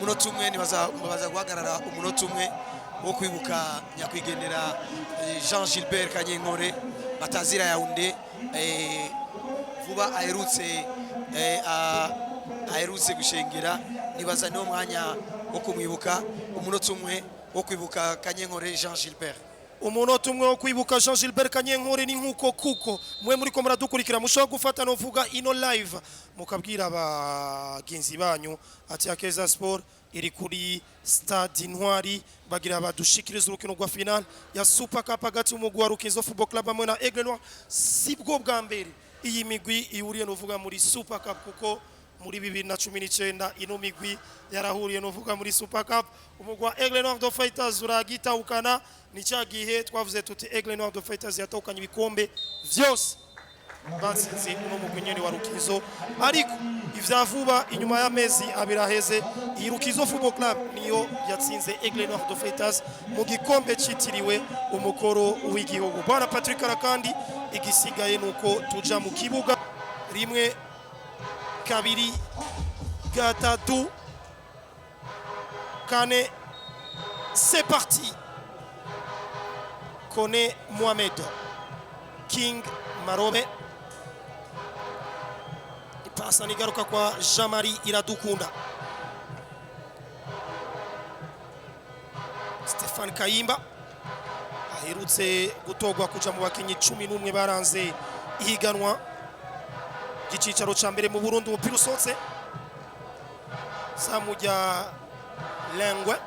umunota umwe baza guhagarara umunota umwe wo kwibuka nyakwigendera Jean Gilbert Kanyenkore batazira Yaounde vuba aherutse gushengera nibaza no mwanya wo kumwibuka umunota umwe wo kwibuka Kanyenkore Jean Gilbert. Umunota umwe wo kwibuka Jean Gilbert Kanyenkore ni nkuko kuko mwe muri ko muradukurikira mushobora gufata no vuga ino live mukabwira abagenzi banyu ati Akeza Sport iri kuri Stade Intwari bagira badushikiriza urukino rwa final ya Super Cup hagati y'umugwi wa Rukinzo Football Club hamwe na Aigle Noir. Sibwo bwa mbere iyi migwi ihuriye no vuga muri Super Cup kuko muri 2019 ino migwi yarahuriye no vuga muri Super Cup. Umugwi wa Aigle Noir de Fighters uragitahukana ni cyagihe twavuze tuti Aigle Noir de Fighters yatahukanye ibikombe vyose batsinze uno mugwi nyene wa Rukinzo, ariko ivyavuba inyuma y'amezi abiraheze iyi Rukinzo Football Club niyo yatsinze Aigle Noir de Fighters mu gikombe citiriwe umukoro w'igihugu. Bwana Patrick Arakandi, igisigaye nuko tuja mu kibuga rimwe kabiri gatatu kane. C'est parti. Kone Mohamed, King Marobe, ipasa nigaruka kwa Jean-Marie Iradukunda, Stefan Kayimba aherutse gutogwa kuja mu bakinyi 11 baranze ihiganwa gicicaro ca mbere mu Burundi. Umupira usotse Samujya Lengwe,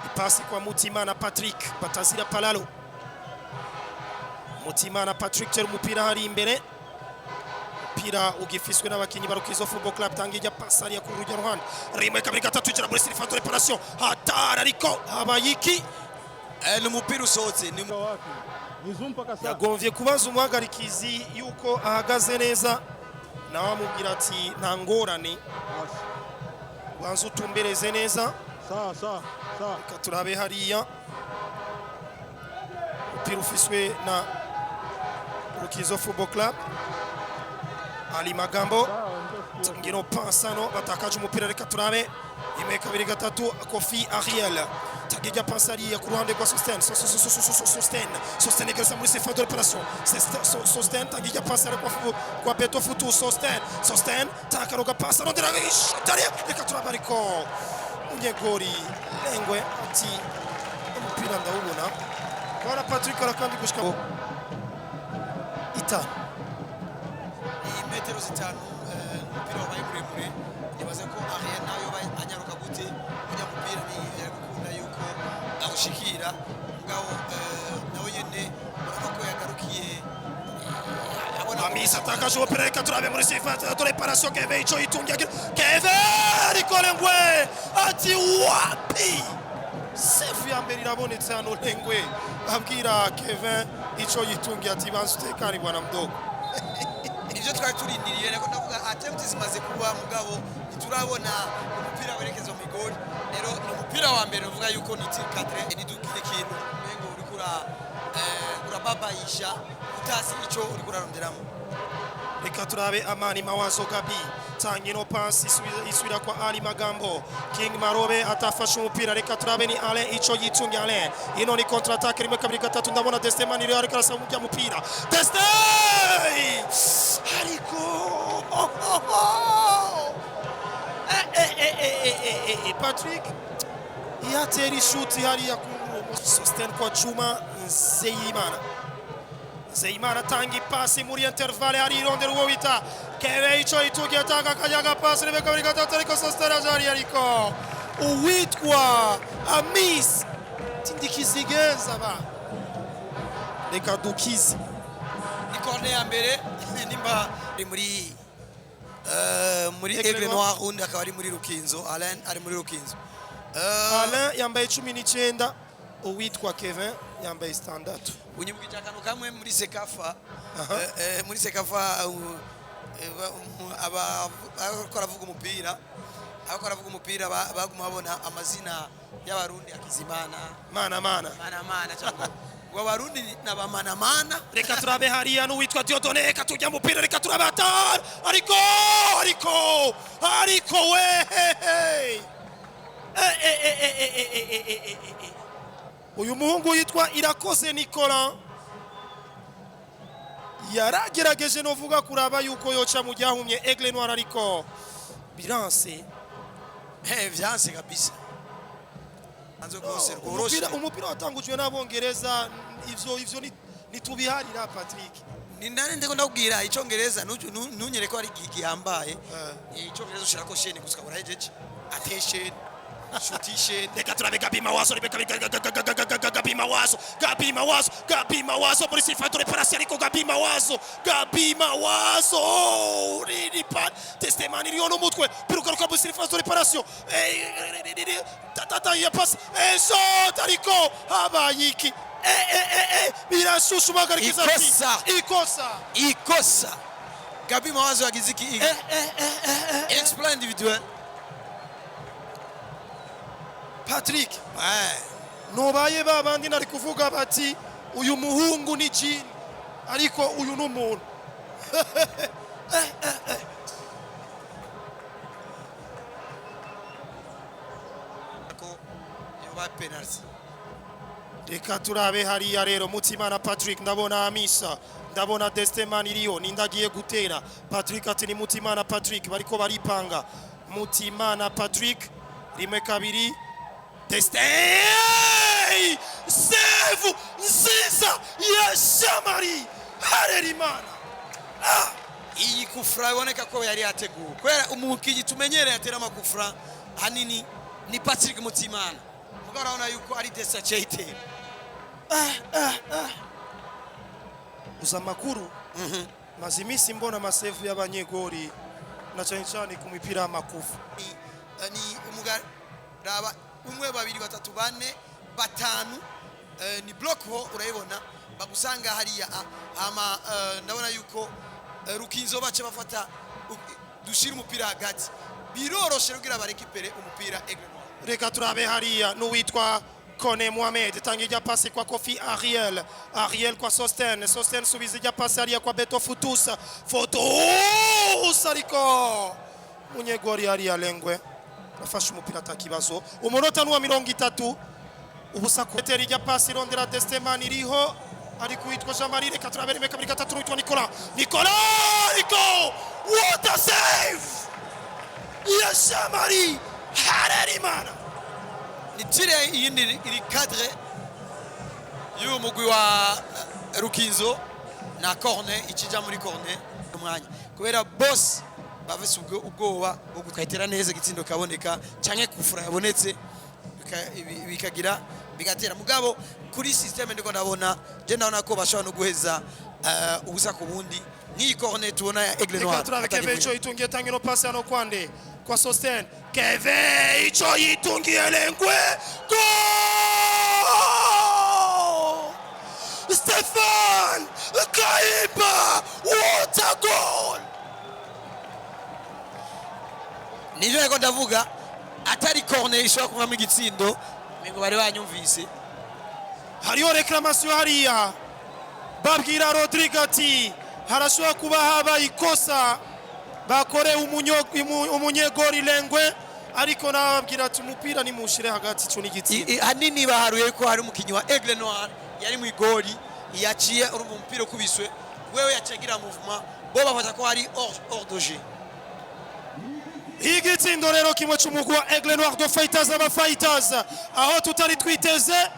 ipasi kwa Mutimana Patrick batazira Palalo. Mutimana Patrick tera umupira hari imbere, umupira ugifiswe n'abakinyi ba Rukinzo Football Club. Tangijya pasari ya kurujya ruhande rimwe kabiri gatatu gira muri Silifato Reparation hatara ariko habayiki n'umupira usotse yagonvye kubaza umuhagarikizi yuko ahagaze neza, nawe amubwira ati nta ngorane banza utumbereze neza. Reka turabe hariya umupira ufiswe na Rukinzo Football Club. Ali Magambo ngiro pasano batakaje umupira. Reka turabe rimwe kabiri gatatu Kofi Ariel tagijya pasari ya ku ruhande rwa Sosten egereza muri Silifato Reparation. Sosten tagijya pasari kwa Beto Futu. Sosten takaroga pasano ndiragisha taria. Reka turabe ariko Unyegori Lengwe ati umupira ndawubona. Bwana Patrick Arakandi gushika itanu metero zitanu umupira wabaye muremure. Nibaza ko Ariel nayo anyaruka gute umunyamupira ni gukunda yuko awushikira ngaho nawe nyene urabona ko yagarukiye Amisa atakaje umupira. Reka turabe muri Silifato Reparation. Kevin ico yitungiye Kevin ariko Lengwe ati wapi sefu ya mbere irabonetse hano. Lengwe abwira Kevin ico yitungiye ati banza utekane bwana mdogo. Ivyo twari turindiriye reko ndavuga attempt zimaze kuba mugabo ntiturabona umupira werekeza mu gol. Rero ni umupira wa mbere uvuga yuko ni tir cadre nidugire kintu mengo uri urababayisha utasi ico uri kuraronderamo. Reka turabe Amani Mawazo Gabi tangino pasi isubira kwa Ali Magambo. King Marobe atafasha umupira. Reka turabe ni Alain ico yitungiye. Alain ino ni contre attaque rimwe kabiri gatatu. Ndabona Destin Maniri ariko arasaba umupira mupira Destin ariko Patrick yateri shuti hariya ku Sosten kwa Chuma Zeimana tangi pasi muri intervalle hari irondera uwo bita Kevin ico itugiye atanga kanyaga pasi rimwe kabiri gatatu ariko Sosten ajari ariko uwitwa Amis Tindikizigeza ba reka dukize ni corner ya mbere nimba muri Aigle Noir undi akaba ari muri Rukinzo. Alain ari muri Rukinzo. Alain yambaye 19 uwitwa Kevin yambaye standard. Unyibwija kanu kamwe muri Sekafa muri Sekafa abakora vuga umupira baguma babona amazina y'abarundi akizimana mana cyangwa Wabarundi n'abamana. Reka turabe hariya n'uwitwa Diodone katujya mupira. Reka turabe atari ariko ariko we uyu muhungu yitwa Irakoze Nicolas yaragerageje novuga kuraba yuko yoca mu ryahumye Aigle Noir ariko biranse vyanse kabisa anzo gose rworoshe umupira watangujwe n'abongereza ivyo nitubiharira Patrick ni nane ndiko ndakubwira icongereza nunyere ko ari gihambaye icongereza ushirako sheni gusa urahejeje attention shutishe reka turabe Gabi Mawazo Gabi Mawazo polisi ifata reparasi ariko Gabi Mawazo riri pa testimani iriho n'umutwe birugaruka polisi ifata reparasi tata ya pass shot ariko habaye iki birashushu bagarikiza ikosa Gabi Mawazo yagize iki explain individuel Patrick nobaye babandi nari kuvuga bati uyu muhungu ni jini ariko uyu n'umuntu reka turabe hariya rero Mutimana Patrick ndabona Amisa ndabona Destemani iriyo nindagiye gutera Patrick ati ni Mutimana Patrick bariko baripanga Mutimana Patrick rimwe kabiri Destin save nziza ya Shamari Harerimana iyi kufra iboneka ko yari yateguwe kwera umukinyi tumenyere yatera amakufra hanini ni Patrick Mutimana mugara ona yuko ari Desa Cheite uza makuru mazimisi mbona masefu y'abanyegori na cyane ku mipira y'amakufu ni umugara raba umwe babiri batatu bane batanu ni block ho urayibona bagusanga hariya ama ndabona yuko Rukinzo bace bafata dushira umupira hagati biroroshe rugira barekipere umupira Aigle Noir reka turabe hariya n'uwitwa Kone Mohamed tangija pasi kwa Kofi Ariel kwa Sosten subizija pasi hariya kwa Beto Futusa ariko munyegori hariya Lengwe afashe umupira atakibazo umunota n'uwa 30 ubusa kwetera ijya pasi rondera Destemani iriho ari kuitwa Jean-Marie reka turabere meka 3 witwa Nicolas what a save ya Jean-Marie Harerimana ni tire yindi iri cadre yo mugwi wa Rukinzo na corner ikija muri corner umwanya kubera boss bavise ubwoba bwo gukayitera neza gitsindo kaboneka canke kufura yabonetse bikagira bigatera mugabo kuri system ndiko ndabona je ndabona ko bashobora no guheza ubusa ku bundi nk'iyi corner tubona ya Aigle Noir turabeke Keve ico yitungiye tangino passe hano kwande kwa Sosten Keve ico yitungiye Lengwe go Stefan Kaiba what a goal nivyo yako ndavuga atari corner ishobora kumwa mu gitsindo mengo bari banyumvise hariyo reclamation hariya babwira Rodrigo ati harashobora kuba haba ikosa bakore umunyegori Lengwe ariko nababwira ati umupira ni mushire hagati cyo n'igitsi hanini baharuye ko hari umukinyi wa Aigle Noir yari mu igori yaciye uri mu mpira kubiswe wewe yacagira movement bo bafata ko hari hors de jeu igitsindo rero kimwe cy'umugwi wa Aigle Noir de Fighters Fighters aho tutari twiteze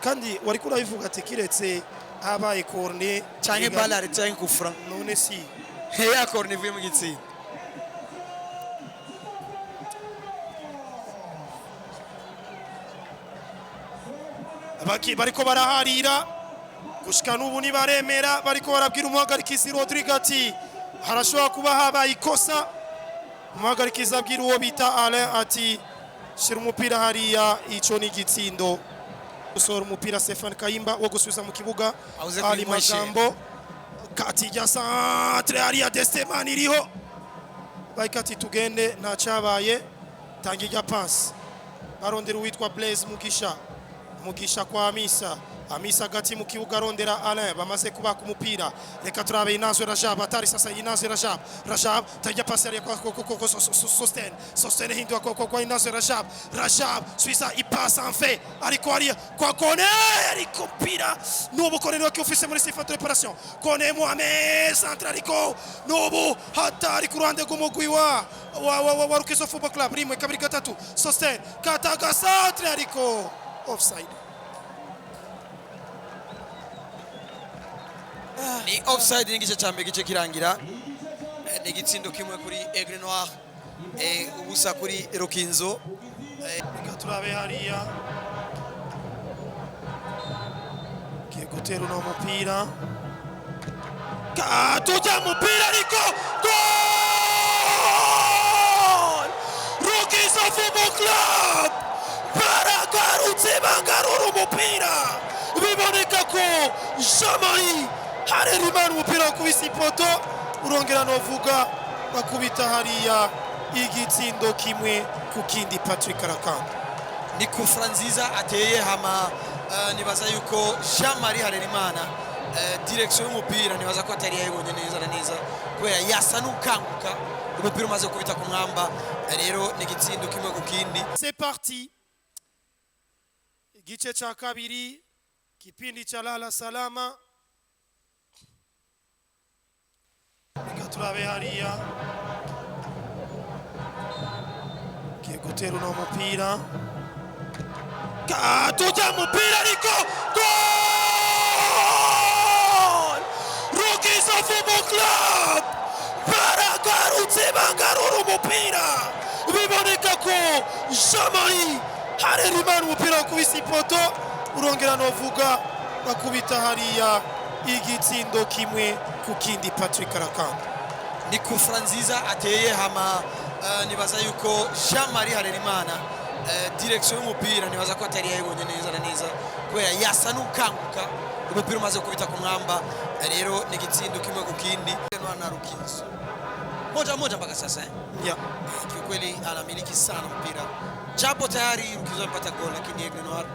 kandi wari kurabivuga ati kiretse habaye corner canke balare canke kufra none si ya corner ivuye mu gitsindo abaki bariko baraharira gushika n'ubu ni baremera bariko barabwira umuhagarikizi Rodrigo ati harashobora kuba habaye ikosa umuhagarikizi abwira uwo bita Alain ati shira umupira hariya ico ni gitsindo usora umupira Stefan Kayimba wo gusubiza mu kibuga Ali Magambo kati ya centre hariya Destemani iriho bayikati tugende nta cyabaye tangirya pass barondera uwitwa Blaise Mugisha mugisha kwa Amisa gati mu kibuga arondera Alain bamaze kubaka umupira reka turabe Inazwe Rajab atari sasa Inazwe Rajab tajya pasi ya kwa Sosten hindwa kwa Inazwe Rajab Suiza ipasa en fait ariko ari kwa Kone ariko mpira nubu Kone wake ofise muri sifa de reparation Kone Mohamed centraliko nubu hatari ku ruhande rw'umugwi wa Rukizo Football Club rimwe kabiri gatatu Sosten kataga centre ariko offside. Ni offside n'igice cya mbere gice kirangira ni igitsindo kimwe kuri Aigle Noir ubusa kuri Rukinzo. Reka turabe hariya kiye gutera uno mupira tuja mupira ariko goal Rukizo Football Club baragarutse bagarura umupira biboneka ko Jean-Marie Harerimana umupira wakubise ipoto urongera novuga bakubita hariya igitsindo kimwe ku kindi Patrick Arakanda. Ni kufra nziza ateye hama nibaza yuko Jean-Marie Harerimana direction y'umupira nibaza ko atari yayibonye neza na neza kubera yasa n'ukanguka umupira umaze kubita ku mwamba rero ni igitsindo kimwe ku kindi. C'est parti. Igice cha kabiri kipindi cha lala salama. Reka turabe hariya kiye gutera uno mupira tuja mupira ariko goal Rukizo Football Club baragarutse bagarura umupira biboneka ko Jean-Marie Harerimana umupira wakubise ipoto urongera novuga bakubita hariya igitsindo kimwe ku kindi Patrick Arakanda. Ni kufra nziza ateye hama nibaza yuko Jean-Marie Harerimana direction y'umupira nibaza ko atari yayibonye neza na neza kubera yasa n'ukanguka umupira umaze kubita ku mwamba rero ni igitsindo kimwe ku kindi. Na Rukinzo moja mpaka sasa Yeah. Kiukweli anamiliki sana mpira japo tayari Rukinzo amepata goli lakini Aigle Noir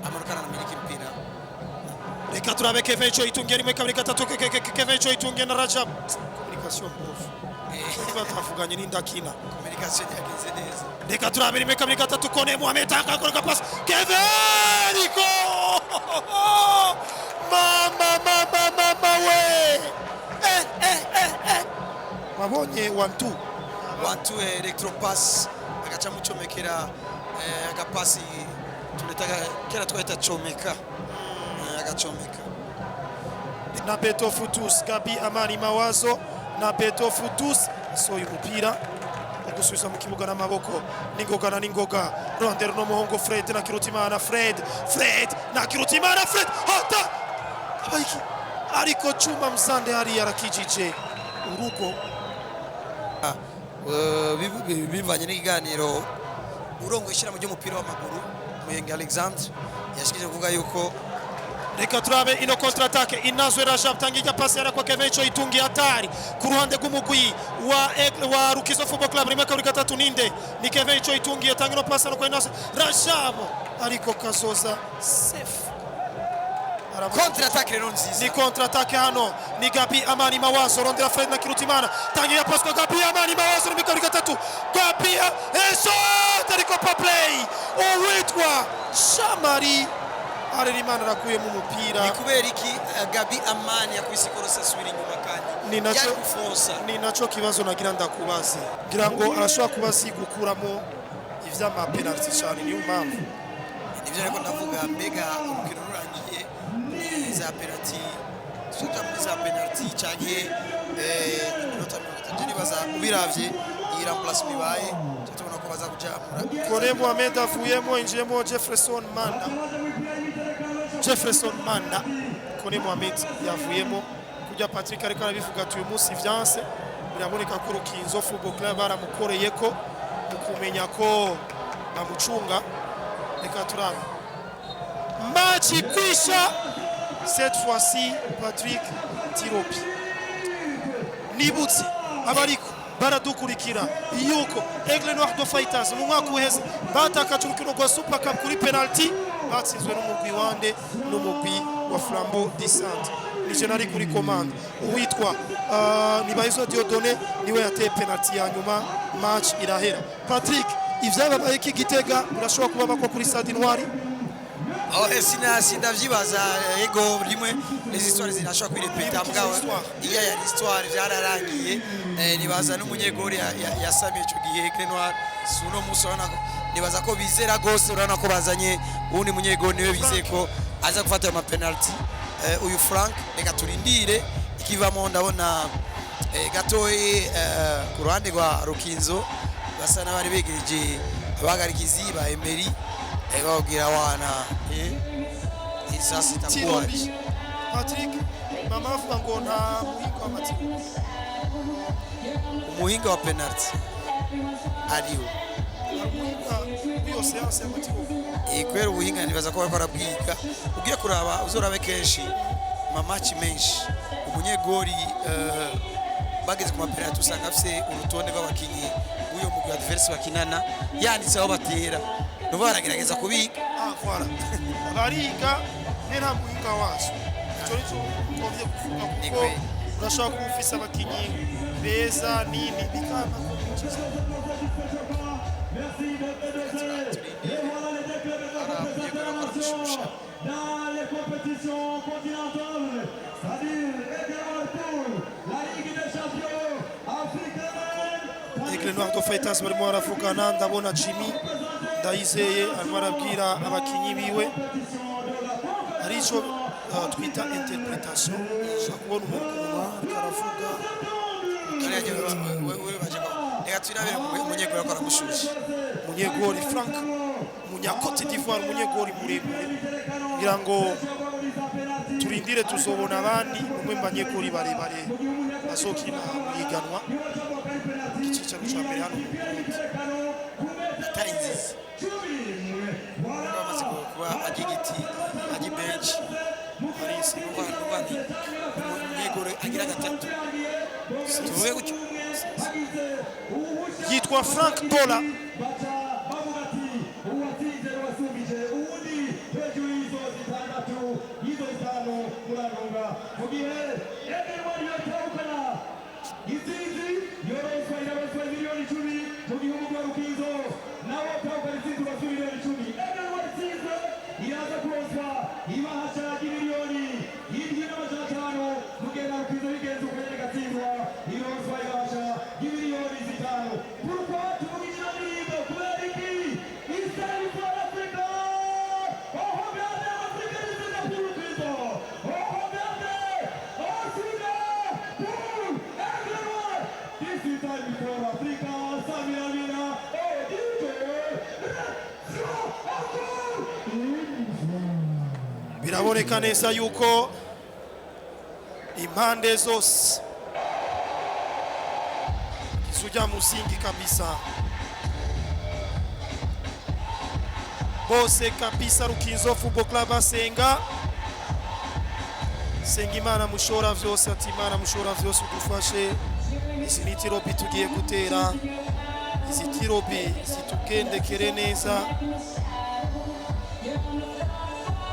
ameonekana anamiliki mpira. Reka turabe Kevin Choitungi rimwe kabiri gatatu Kevin Choitungi na Rajab communication mbovu batavuganye n'indakina Communication yagenze neza. reka turabe rimwe kabiri gatatu Kone Mohamed akakora pass Kevin go mama we wabonye 1-2 electro pass agacha muchomekera agapasi tunataka kera twaita chomeka agachomeka na Beto Futus Gabi Amani Mawazo na Beto Futus soye umupira gusubiza mu kibuga n'amaboko ningoga rondero no muhongo Fred na Kirutimana Fred na Kirutimana Fred hata abayiki ariko Chuma Mzande hari yarakijije urugo bivanye n'ikiganiro urongo ishira mu by'umupira w'amaguru Muyenge Alexandre yashikije kuvuga yuko reka turabe ino contre attaque Inazwe Rajab tangira pasi yara kwa Kevin Choitungi hatari ku ruhande rw'umugwi wa Rukizo Football Club rimwe kabiri gatatu ninde ni Kevin Choitungi yatangira pasi no kwa Inazwe Rajab ariko kazoza safe contre attaque rero nziza ni contre attaque hano ni Gabi Amani Mawazo rondera Fred na Kirutimana tangira pasi kwa Gabi Amani Mawazo rimwe kabiri gatatu Gabi shot ariko pa play uwitwa Jean-Marie Harerimana arakuye mu mupira. Ni kubera iki Gabi Amani yakwisikorosa asubira inyuma kandi ni naco kibazo nagira ndakubaze ngira ngo arashobora kubazi gukuramo ivy'ama penalty cyane niyo mpamvu nivyo ariko ndavuga mbega umukino urangiye ni za penalty soja muri za penalty canke iminota 30 nibaza ubiravye iyi remplacement ibaye tubona ko baza kujamura Kone Mohamed avuyemo injiyemo Jefferson Manda Kone Mohamed yavuyemo kujya Patrick ariko arabivuga ati uyu munsi vyanse biraboneka ko Rukinzo Football Club baramukoreye ko mukumenya ko bamucunga reka turabe match kwisha cette fois-ci Patrick Tiropi nibutse abariko baradukurikira yuko Aigle Noir de Fighters mu mwaka uheze batakaje urukino rwa Super Cup kuri penalty batsinzwe n'umugwi wande n'umugwi wa Flambeau du Centre. Nije nari kuri commande uwitwa Nibayizo Dieudonné niwe yateye penalty ya nyuma, match irahera. Patrick, ivyababaye iki Gitega birashobora kuba bako kuri Stade Intwari? Sindavyibaza ego rimwe les histoires zinashobora kwirepeta mugabo iya ya histoire vyararangiye. Nibaza n'umunyegori yasamiye ico gihe Grenoir suno muso nibaza ko bizera gose, urana ko bazanye ubundi munyegori niwe bizeye ko aza gufata ama penalty. Uyu Frank reka turindire ikivamo, ndabona gatoyi ku ruhande rwa Rukinzo basa n'abari begereje abagarikizi ba Emery babwira wana isasi takuwaje. Patrick, mama avuga ngo nta muhinga w'amatiku, umuhinga wa penalty ariwo umuhinga w'iyo seanse y'amatiku. Kwera ubuhinga nibaza ko bariko barabwiga, ugiye kuraba uzorabe kenshi mamaci menshi umunyegori bageze ku mapenalty usanga afise urutonde rw'abakinyi w'uyo mugwi adverse bakinana yanditseho batera, nubo baragerageza kubika Voilà. Bariga nta muhinga wazo. Ico nico ukomye kuvuga kuko urashaka kumufisa abakinyi beza nini bikana ko mukiza. Dans les compétitions continentales, c'est-à-dire la Ligue des champions africaine. Aigle Noir de Fighters barimo baravugana, ndabona Jimmy Ndayizeye arimo arabwira abakinyi biwe arico twita interpretation, kubona umuntu aravuga reka turabire umunyegori akora mushushe. Munyegori Frank munya Cote d'Ivoire, munyegori muremure, ngira ngo turindire tuzobona abandi umwe mbanyegori barebare bazokina mwiganwa ikicaro ca mbere hano mu Burundi. Atari nziza bamaze kuba agigiti agibenchi arisi rwanda umunyegori agira gatatu tuvuge gutyo yitwa Frank Tola. Biraboneka neza yuko impande zose kisuja musingi kabisa, bose kabisa. Rukinzo Football Club asenga Imana mushora vyose, ati Imana mushora vyose udufashe, izi nitirobi tugiye gutera, izi tirobi zitugendekere neza,